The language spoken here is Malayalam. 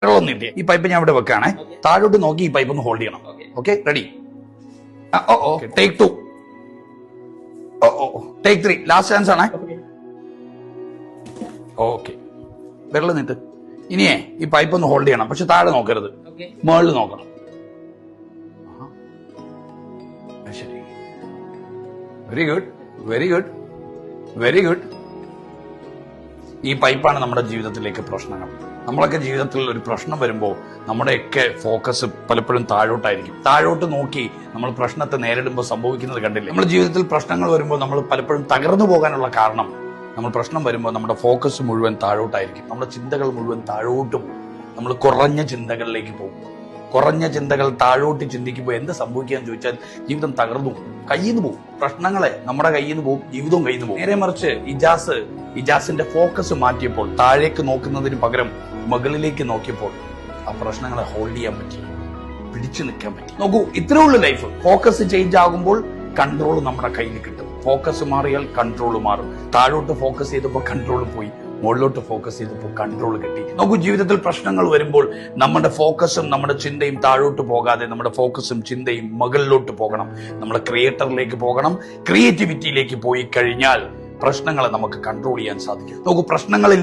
വെള്ളം നീട്ടിയ ഈ പൈപ്പ് ഞാൻ ഇവിടെ വെക്കാണേ. താഴോട്ട് നോക്കി ഈ പൈപ്പ് ഒന്ന് ഹോൾഡ് ചെയ്യണം. Okay, ready? Take 2, take 3, last chance ആണേ. ഓക്കെ, വിരൽ നീട്ട്. ഇനിയേ ഈ പൈപ്പ് ഒന്ന് ഹോൾഡ് ചെയ്യണം, പക്ഷെ താഴെ നോക്കരുത്, മേളിൽ നോക്കണം. ശരി, very good, very good, very good. ഈ പൈപ്പാണ് നമ്മുടെ ജീവിതത്തിലേക്ക് പ്രശ്നങ്ങൾ. നമ്മളൊക്കെ ജീവിതത്തിൽ ഒരു പ്രശ്നം വരുമ്പോൾ നമ്മുടെയൊക്കെ ഫോക്കസ് പലപ്പോഴും താഴോട്ടായിരിക്കും. താഴോട്ട് നോക്കി നമ്മൾ പ്രശ്നത്തെ നേരിടുമ്പോൾ സംഭവിക്കുന്നത് കണ്ടില്ലേ? നമ്മുടെ ജീവിതത്തിൽ പ്രശ്നങ്ങൾ വരുമ്പോൾ നമ്മൾ പലപ്പോഴും തകർന്നു പോകാനുള്ള കാരണം, നമ്മൾ പ്രശ്നം വരുമ്പോൾ നമ്മുടെ ഫോക്കസ് മുഴുവൻ താഴോട്ടായിരിക്കും. നമ്മുടെ ചിന്തകൾ മുഴുവൻ താഴോട്ടും. നമ്മൾ കുറഞ്ഞ ചിന്തകളിലേക്ക് പോകും. കുറഞ്ഞ ചിന്തകൾ താഴോട്ട് ചിന്തിക്കുമ്പോൾ എന്ത് സംഭവിക്കുകയെന്ന് ചോദിച്ചാൽ ജീവിതം തകർന്നു പോകും, കയ്യിൽ നിന്ന് പോകും. പ്രശ്നങ്ങളെ നമ്മുടെ കയ്യിൽ നിന്ന് പോകും, ജീവിതവും കയ്യിൽ നിന്ന് പോകും. നേരെ മറിച്ച് ഇജാസിന്റെ ഫോക്കസ് മാറ്റിയപ്പോൾ, താഴേക്ക് നോക്കുന്നതിന് പകരം മുകളിലേക്ക് നോക്കിയപ്പോൾ ആ പ്രശ്നങ്ങളെ ഹോൾഡ് ചെയ്യാൻ പറ്റി, പിടിച്ചു നിൽക്കാൻ പറ്റി. നോക്കൂ, ഇത്രേ ഉള്ളൂ ലൈഫ്. ഫോക്കസ് ചേഞ്ച് ആകുമ്പോൾ കൺട്രോൾ നമ്മുടെ കയ്യിൽ കിട്ടും. ഫോക്കസ് മാറിയാൽ കൺട്രോൾ മാറും. താഴോട്ട് ഫോക്കസ് ചെയ്തപ്പോൾ കൺട്രോൾ പോയി, മുകളിലോട്ട് ഫോക്കസ് ചെയ്തപ്പോൾ കൺട്രോൾ കിട്ടി. നോക്കൂ, ജീവിതത്തിൽ പ്രശ്നങ്ങൾ വരുമ്പോൾ നമ്മുടെ ഫോക്കസും നമ്മുടെ ചിന്തയും താഴോട്ട് പോകാതെ നമ്മുടെ ഫോക്കസും ചിന്തയും മുകളിലോട്ട് പോകണം. നമ്മുടെ ക്രിയേറ്ററിലേക്ക് പോകണം. ക്രിയേറ്റിവിറ്റിയിലേക്ക് പോയി കഴിഞ്ഞാൽ പ്രശ്നങ്ങളെ നമുക്ക് കൺട്രോൾ ചെയ്യാൻ സാധിക്കും. നോക്കൂ, പ്രശ്നങ്ങളില്ല